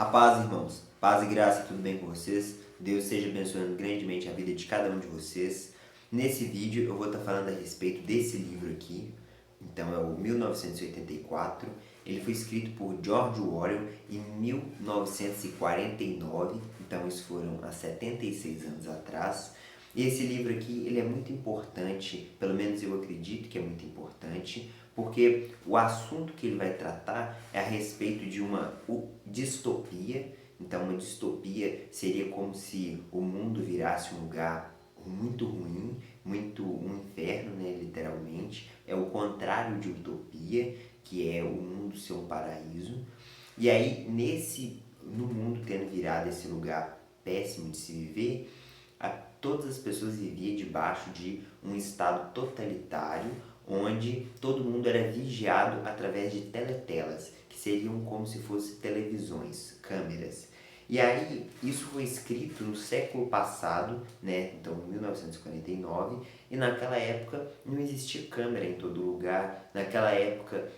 A paz, irmãos. Paz e graça, tudo bem com vocês? Deus esteja abençoando grandemente a vida de cada um de vocês. Nesse vídeo eu vou estar falando a respeito desse livro aqui. Então é o 1984. Ele foi escrito por George Orwell em 1949. Então isso foram há 76 anos atrás. E esse livro aqui, ele é muito importante, pelo menos eu acredito que é muito importante, porque o assunto que ele vai tratar é a respeito de uma distopia. Então, uma distopia seria como se o mundo virasse um lugar muito ruim, muito um inferno, né, literalmente. É o contrário de utopia, que é o mundo ser um paraíso. E aí, no mundo tendo virado esse lugar péssimo de se viver, todas as pessoas viviam debaixo de um estado totalitário, onde todo mundo era vigiado através de teletelas, que seriam como se fossem televisões, câmeras. E aí, isso foi escrito no século passado, né? Então, 1949, e naquela época não existia câmera em todo lugar, naquela época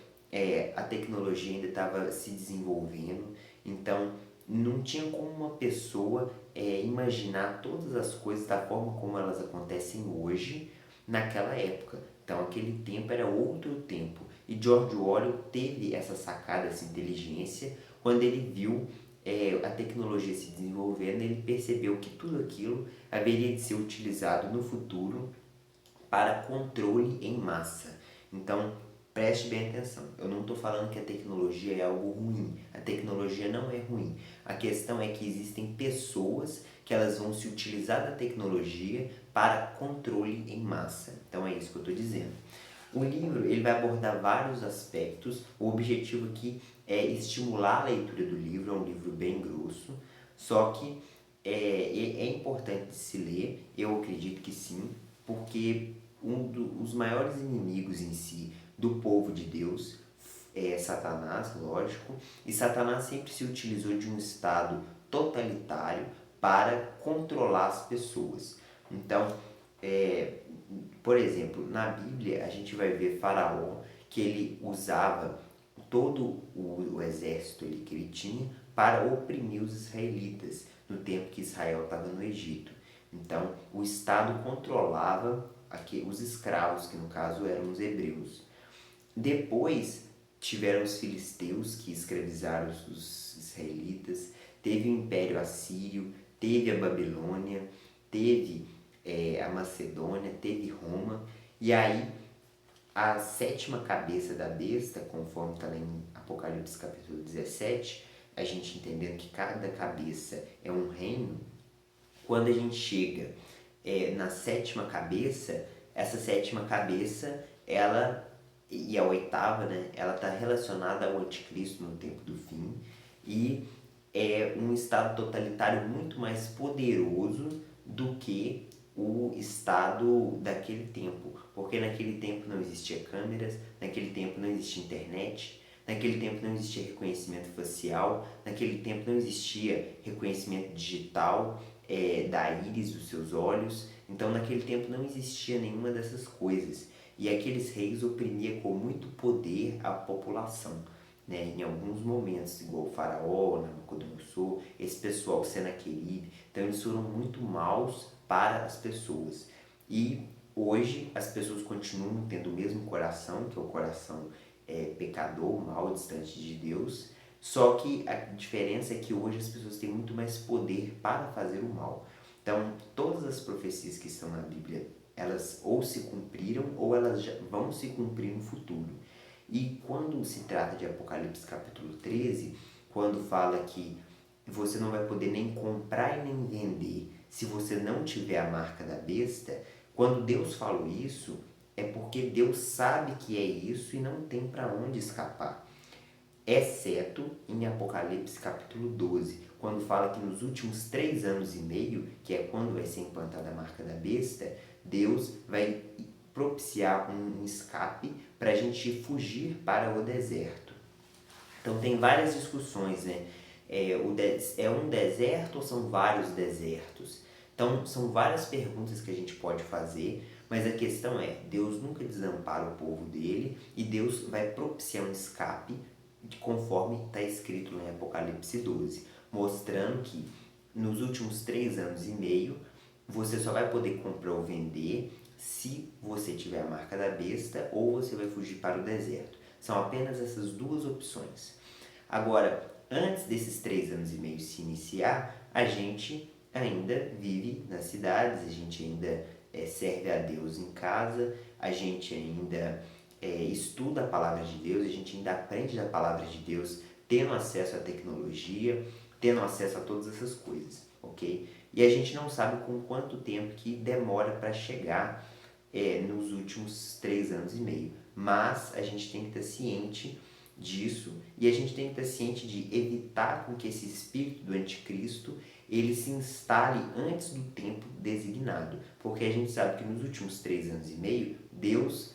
a tecnologia ainda estava se desenvolvendo, então não tinha como uma pessoa imaginar todas as coisas da forma como elas acontecem hoje, naquela época. Então aquele tempo era outro tempo. E George Orwell teve essa sacada, essa inteligência, quando ele viu a tecnologia se desenvolvendo, ele percebeu que tudo aquilo haveria de ser utilizado no futuro para controle em massa. Então, preste bem atenção. Eu não estou falando que a tecnologia é algo ruim. A tecnologia não é ruim. A questão é que existem pessoas que elas vão se utilizar da tecnologia para controle em massa. Então é isso que eu estou dizendo. O livro ele vai abordar vários aspectos. O objetivo aqui é estimular a leitura do livro. É um livro bem grosso, só que é importante de se ler. Eu acredito que sim, porque os maiores inimigos em si do povo de Deus é Satanás, lógico, e Satanás sempre se utilizou de um estado totalitário para controlar as pessoas. Então, por exemplo, na Bíblia a gente vai ver Faraó, que ele usava todo o exército que ele tinha para oprimir os israelitas no tempo que Israel estava no Egito. Então, o Estado controlava os escravos, que no caso eram os hebreus. Depois tiveram os filisteus, que escravizaram os israelitas, teve o Império Assírio, teve a Babilônia, teve a Macedônia, teve Roma, e aí a sétima cabeça da besta, conforme está lá em Apocalipse capítulo 17, a gente entendendo que cada cabeça é um reino. Quando a gente chega na sétima cabeça, essa sétima cabeça, ela, e a oitava, né, ela está relacionada ao anticristo no tempo do fim, e é um estado totalitário muito mais poderoso do que o estado daquele tempo, porque naquele tempo não existia câmeras, naquele tempo não existia internet, naquele tempo não existia reconhecimento facial, naquele tempo não existia reconhecimento digital da íris dos seus olhos. Então naquele tempo não existia nenhuma dessas coisas, e aqueles reis oprimiam com muito poder a população, né? Em alguns momentos, igual o Faraó, Nabucodonosor, esse pessoal, Senaqueribe. Então eles foram muito maus para as pessoas. E hoje as pessoas continuam tendo o mesmo coração, que é o coração pecador, mau, distante de Deus. Só que a diferença é que hoje as pessoas têm muito mais poder para fazer o mal. Então, todas as profecias que estão na Bíblia, elas ou se cumpriram ou elas já vão se cumprir no futuro. E quando se trata de Apocalipse capítulo 13, quando fala que você não vai poder nem comprar e nem vender se você não tiver a marca da besta, quando Deus falou isso, é porque Deus sabe que é isso e não tem para onde escapar. Exceto em Apocalipse capítulo 12, quando fala que nos últimos 3 anos e meio, que é quando vai ser implantada a marca da besta, Deus vai propiciar um escape para a gente fugir para o deserto. Então tem várias discussões, né? É um deserto ou são vários desertos? Então são várias perguntas que a gente pode fazer, mas a questão é, Deus nunca desampara o povo dele e Deus vai propiciar um escape conforme está escrito lá em Apocalipse 12, mostrando que nos últimos 3 anos e meio você só vai poder comprar ou vender se você tiver a marca da besta ou você vai fugir para o deserto. São apenas essas duas opções. Agora, antes desses 3 anos e meio se iniciar, a gente ainda vive nas cidades, a gente ainda serve a Deus em casa, a gente ainda estuda a palavra de Deus, a gente ainda aprende da palavra de Deus, tendo acesso à tecnologia, tendo acesso a todas essas coisas, ok? E a gente não sabe com quanto tempo que demora para chegar nos últimos 3 anos e meio, mas a gente tem que estar ciente disso e a gente tem que estar ciente de evitar com que esse espírito do anticristo ele se instale antes do tempo designado, porque a gente sabe que nos últimos 3 anos e meio Deus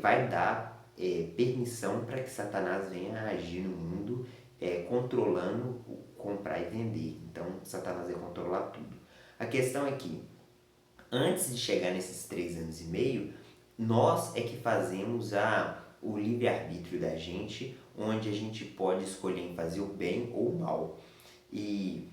vai dar permissão para que Satanás venha a agir no mundo, controlando o comprar e vender. Então Satanás vai controlar tudo. A questão é que antes de chegar nesses 3 anos e meio, nós é que fazemos o livre-arbítrio da gente, onde a gente pode escolher em fazer o bem ou o mal. E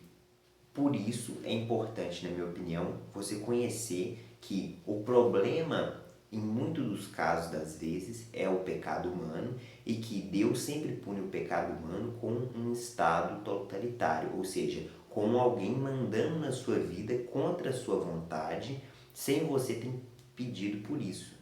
por isso é importante, na minha opinião, você conhecer que o problema, em muitos dos casos das vezes, é o pecado humano e que Deus sempre pune o pecado humano com um estado totalitário, ou seja, com alguém mandando na sua vida contra a sua vontade, sem você ter pedido por isso.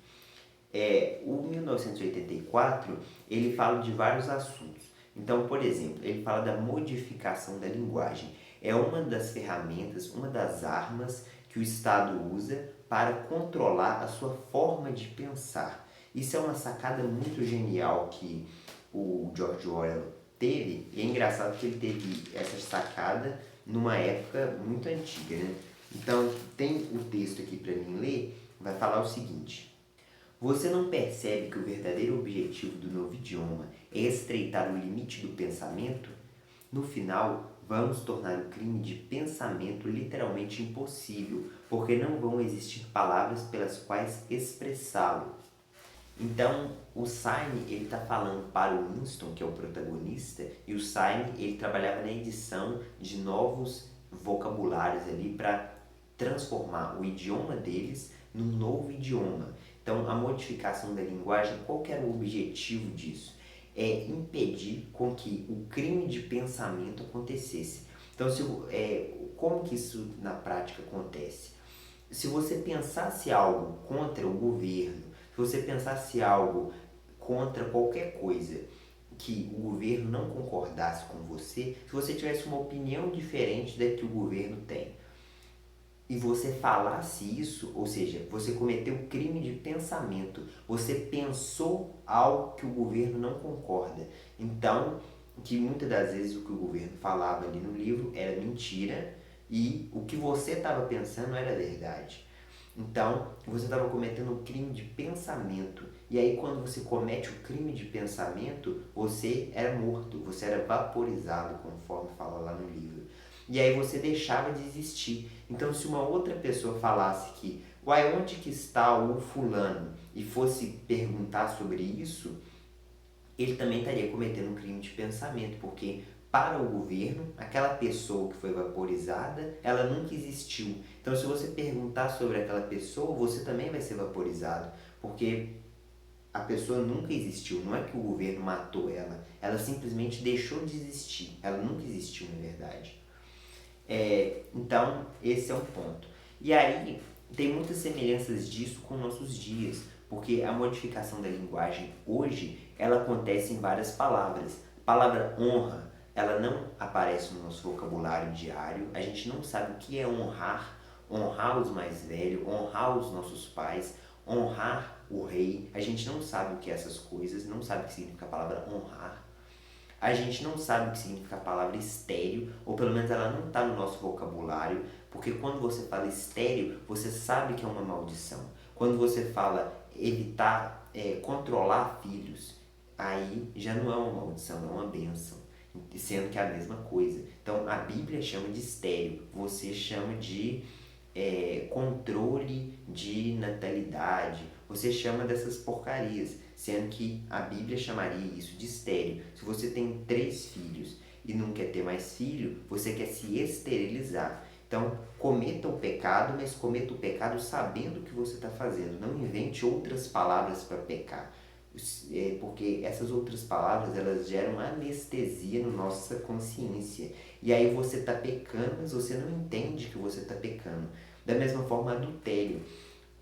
O 1984, ele fala de vários assuntos. Então, por exemplo, ele fala da modificação da linguagem. É uma das ferramentas, uma das armas que o Estado usa para controlar a sua forma de pensar. Isso é uma sacada muito genial que o George Orwell teve, e é engraçado que ele teve essa sacada numa época muito antiga, né? Então, tem o texto aqui para mim ler, vai falar o seguinte: você não percebe que o verdadeiro objetivo do novo idioma é estreitar o limite do pensamento? No final, vamos tornar o crime de pensamento literalmente impossível, porque não vão existir palavras pelas quais expressá-lo. Então, o Saime, ele está falando para o Winston, que é o protagonista, e o Saime, ele trabalhava na edição de novos vocabulários ali para transformar o idioma deles num novo idioma. Então, a modificação da linguagem, qual que era o objetivo disso? É impedir com que o crime de pensamento acontecesse. Então, como que isso na prática acontece? Se você pensasse algo contra o governo, se você pensasse algo contra qualquer coisa que o governo não concordasse com você, se você tivesse uma opinião diferente da que o governo tem, e você falasse isso, ou seja, você cometeu crime de pensamento, você pensou algo que o governo não concorda. Então, que muitas das vezes o que o governo falava ali no livro era mentira e o que você estava pensando era verdade. Então, você estava cometendo um crime de pensamento. E aí, quando você comete o crime de pensamento, você era morto, você era vaporizado, conforme fala lá no livro. E aí você deixava de existir. Então, se uma outra pessoa falasse que, uai, onde que está o fulano? E fosse perguntar sobre isso, ele também estaria cometendo um crime de pensamento, porque para o governo, aquela pessoa que foi vaporizada, ela nunca existiu. Então, se você perguntar sobre aquela pessoa, você também vai ser vaporizado, porque a pessoa nunca existiu. Não é que o governo matou ela, ela simplesmente deixou de existir. Ela nunca existiu, na verdade. Então, esse é um ponto. E aí, tem muitas semelhanças disso com nossos dias, porque a modificação da linguagem hoje, ela acontece em várias palavras. A palavra honra, ela não aparece no nosso vocabulário diário, a gente não sabe o que é honrar, honrar os mais velhos, honrar os nossos pais, honrar o rei, a gente não sabe o que é essas coisas, não sabe o que significa a palavra honrar. A gente não sabe o que significa a palavra estéril, ou pelo menos ela não está no nosso vocabulário, porque quando você fala estéril, você sabe que é uma maldição. Quando você fala evitar, controlar filhos, aí já não é uma maldição, é uma bênção, sendo que é a mesma coisa. Então a Bíblia chama de estéril, você chama de controle de natalidade, você chama dessas porcarias. sendo que a Bíblia chamaria isso de estéril. Se você tem 3 filhos e não quer ter mais filho, você quer se esterilizar. Então, cometa o pecado, mas cometa o pecado sabendo o que você está fazendo. Não invente outras palavras para pecar, porque essas outras palavras elas geram anestesia na nossa consciência. E aí você está pecando, mas você não entende que você está pecando. Da mesma forma, adultério.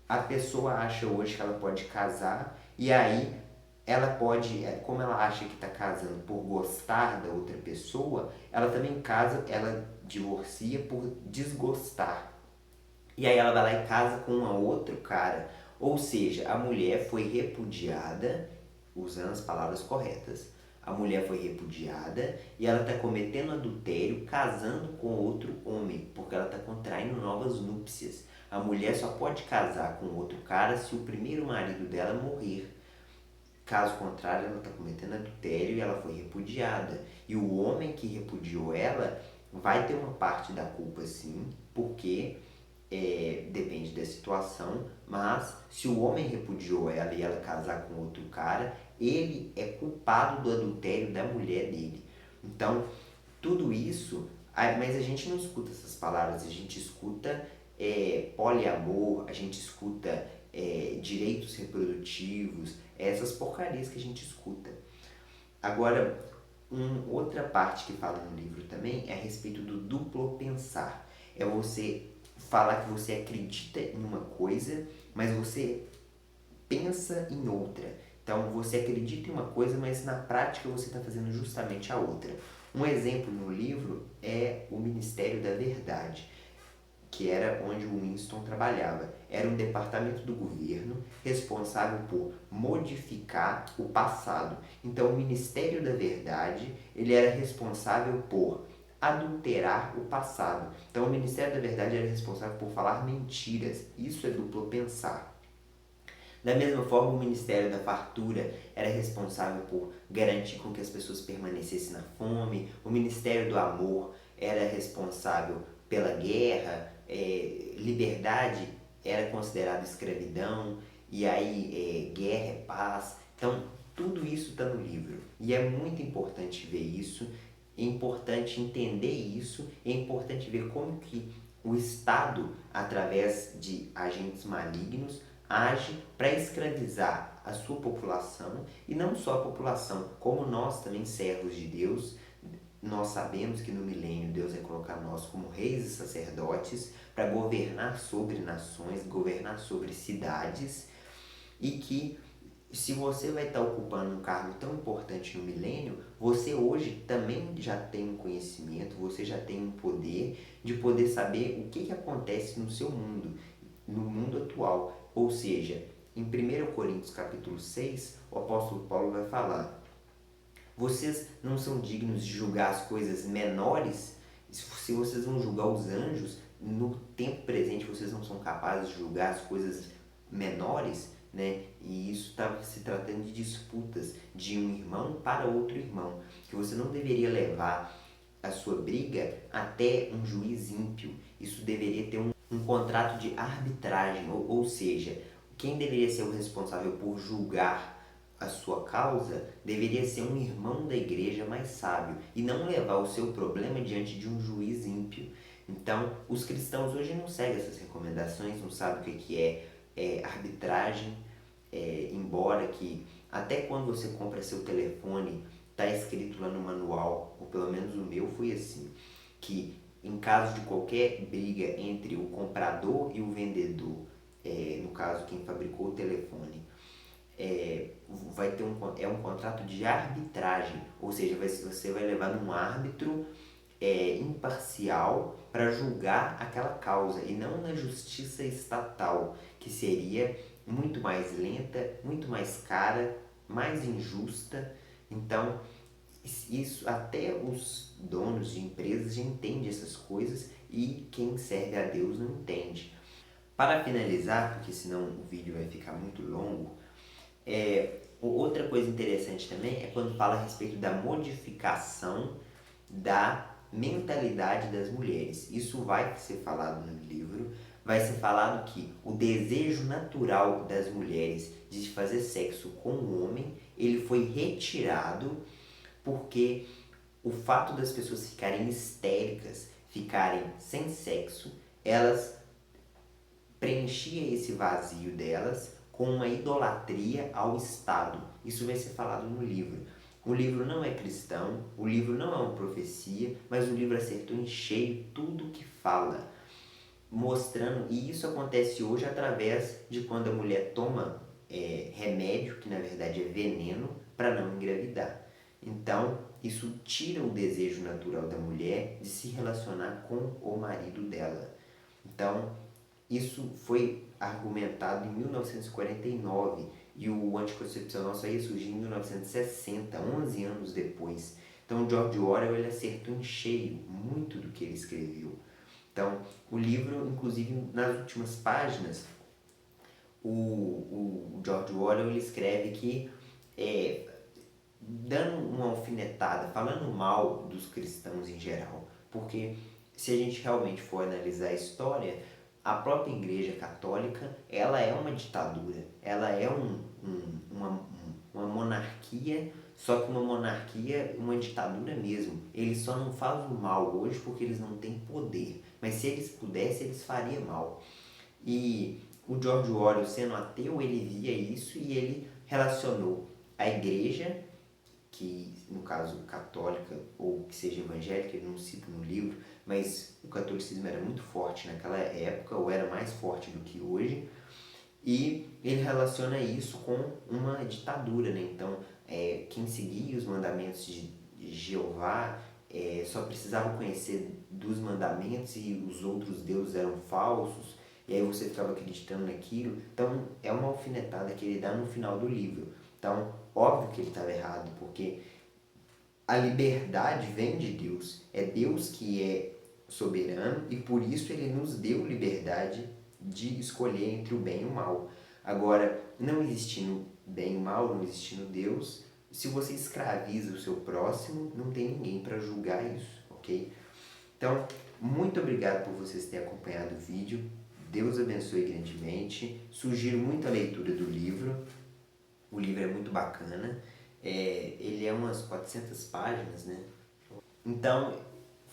A pessoa acha hoje que ela pode casar e aí ela pode, como ela acha que está casando por gostar da outra pessoa, ela também casa, ela divorcia por desgostar. E aí ela vai lá e casa com um outro cara. Ou seja, a mulher foi repudiada, usando as palavras corretas. A mulher foi repudiada e ela está cometendo adultério, casando com outro homem, porque ela está contraindo novas núpcias. A mulher só pode casar com outro cara se o primeiro marido dela morrer. Caso contrário, ela está cometendo adultério e ela foi repudiada. E o homem que repudiou ela vai ter uma parte da culpa, sim, porque depende da situação, mas se o homem repudiou ela e ela casar com outro cara, ele é culpado do adultério da mulher dele. Então, tudo isso, mas a gente não escuta essas palavras, a gente escuta poliamor, a gente escuta direitos reprodutivos, essas porcarias que a gente escuta. Agora, outra parte que fala no livro também é a respeito do duplo pensar. É você falar que você acredita em uma coisa, mas você pensa em outra. Então, você acredita em uma coisa, mas na prática você está fazendo justamente a outra. Um exemplo no livro é o Ministério da Verdade, que era onde o Winston trabalhava. Era um departamento do governo responsável por modificar o passado. Então, o Ministério da Verdade, ele era responsável por adulterar o passado. Então, o Ministério da Verdade era responsável por falar mentiras. Isso é duplo pensar. Da mesma forma, o Ministério da Fartura era responsável por garantir com que as pessoas permanecessem na fome. O Ministério do Amor era responsável pela guerra. Liberdade era considerado escravidão. E aí, guerra é paz. Então, tudo isso está no livro. E é muito importante ver isso. É importante entender isso. É importante ver como que o Estado, através de agentes malignos, age para escravizar a sua população, e não só a população, como nós também, servos de Deus. Nós sabemos que no milênio Deus vai colocar nós como reis e sacerdotes para governar sobre nações, governar sobre cidades, e que se você vai estar ocupando um cargo tão importante no milênio, você hoje também já tem um conhecimento, você já tem um poder de poder saber o que acontece no seu mundo, no mundo atual. Ou seja, em 1 Coríntios capítulo 6, o apóstolo Paulo vai falar: vocês não são dignos de julgar as coisas menores? Se vocês vão julgar os anjos, no tempo presente vocês não são capazes de julgar as coisas menores, né? E isso está se tratando de disputas de um irmão para outro irmão, que você não deveria levar a sua briga até um juiz ímpio. Isso deveria ter um contrato de arbitragem, ou seja, quem deveria ser o responsável por julgar a sua causa deveria ser um irmão da igreja mais sábio e não levar o seu problema diante de um juiz ímpio. Então, os cristãos hoje não seguem essas recomendações, não sabem o que é arbitragem, embora que até quando você compra seu telefone, está escrito lá no manual, ou pelo menos o meu foi assim, que em caso de qualquer briga entre o comprador e o vendedor, no caso quem fabricou o telefone, vai ter um contrato de arbitragem, ou seja, você vai levar num árbitro imparcial para julgar aquela causa, e não na justiça estatal, que seria muito mais lenta, muito mais cara, mais injusta. Então, isso até os donos de empresas já entendem essas coisas, e quem serve a Deus não entende. Para finalizar, porque senão o vídeo vai ficar muito longo, outra coisa interessante também é quando fala a respeito da modificação da mentalidade das mulheres. Isso vai ser falado no livro, vai ser falado que o desejo natural das mulheres de fazer sexo com o homem, ele foi retirado porque o fato das pessoas ficarem histéricas, ficarem sem sexo, elas preenchiam esse vazio delas com uma idolatria ao Estado. Isso vai ser falado no livro. O livro não é cristão, o livro não é uma profecia, mas o livro acertou em cheio tudo que fala, mostrando, e isso acontece hoje através de quando a mulher toma remédio, que na verdade é veneno, para não engravidar. Então, isso tira o desejo natural da mulher de se relacionar com o marido dela. Então, isso foi argumentado em 1949 e o anticoncepcional só ia surgir em 1960, 11 anos depois. Então, George Orwell ele acertou em cheio muito do que ele escreveu. Então, o livro, inclusive, nas últimas páginas, o George Orwell ele escreve que, dando uma alfinetada, falando mal dos cristãos em geral, porque se a gente realmente for analisar a história, a própria Igreja Católica, ela é uma ditadura, ela é uma monarquia, só que uma monarquia, uma ditadura mesmo. Eles só não fazem o mal hoje porque eles não têm poder, mas se eles pudessem, eles fariam mal. E o George Orwell, sendo ateu, ele via isso e ele relacionou a igreja, que no caso católica ou que seja evangélica, ele não cita no livro, mas o catolicismo era muito forte naquela época, ou era mais forte do que hoje, e ele relaciona isso com uma ditadura, né? Então, quem seguia os mandamentos de Jeová só precisava conhecer dos mandamentos e os outros deuses eram falsos, e aí você ficava acreditando naquilo. Então, é uma alfinetada que ele dá no final do livro. Então, óbvio que ele estava errado, porque a liberdade vem de Deus. É Deus que é soberano e por isso ele nos deu liberdade de escolher entre o bem e o mal. Agora, não existindo bem e mal, não existindo Deus, se você escraviza o seu próximo, não tem ninguém para julgar isso, ok? Então, muito obrigado por vocês terem acompanhado o vídeo. Deus abençoe grandemente. Sugiro muito a leitura do livro. O livro é muito bacana. Ele é umas 400 páginas, né? Então,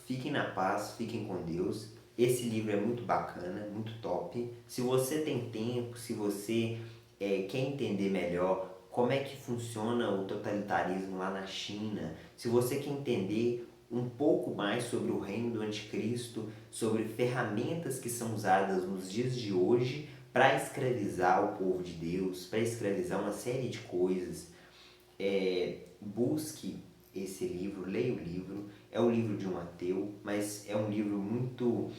fiquem na paz, fiquem com Deus. Esse livro é muito bacana, muito top. Se você tem tempo, se você quer entender melhor como é que funciona o totalitarismo lá na China, se você quer entender um pouco mais sobre o reino do anticristo, sobre ferramentas que são usadas nos dias de hoje para escravizar o povo de Deus, para escravizar uma série de coisas, busque esse livro, leia o livro. É o livro de um ateu, mas é um livro muito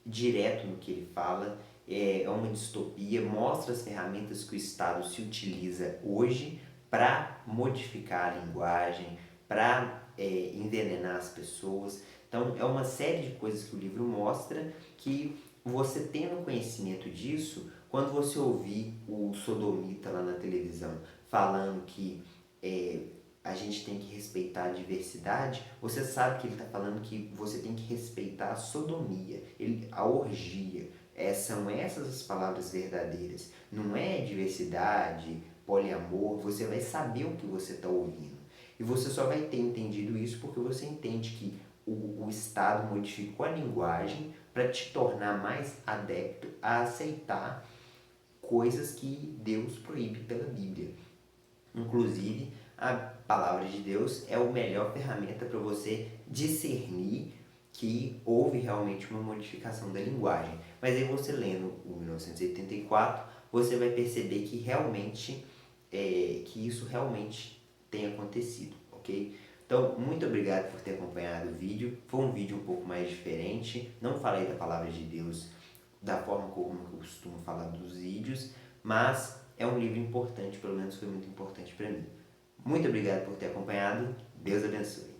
direto no que ele fala. É uma distopia, mostra as ferramentas que o Estado se utiliza hoje para modificar a linguagem, para envenenar as pessoas. Então, é uma série de coisas que o livro mostra que você tendo conhecimento disso, quando você ouvir o sodomita lá na televisão falando que a gente tem que respeitar a diversidade, você sabe que ele está falando que você tem que respeitar a sodomia, a orgia. São essas as palavras verdadeiras. Não é diversidade, poliamor, você vai saber o que você está ouvindo. E você só vai ter entendido isso porque você entende que o Estado modificou a linguagem para te tornar mais adepto a aceitar coisas que Deus proíbe pela Bíblia. Inclusive, a palavra de Deus é a melhor ferramenta para você discernir que houve realmente uma modificação da linguagem. Mas aí você lendo o 1984, você vai perceber que realmente que isso realmente tem acontecido, ok? Então, muito obrigado por ter acompanhado o vídeo. Foi um vídeo um pouco mais diferente. Não falei da palavra de Deus da forma como eu costumo falar dos vídeos, mas é um livro importante, pelo menos foi muito importante para mim. Muito obrigado por ter acompanhado. Deus abençoe.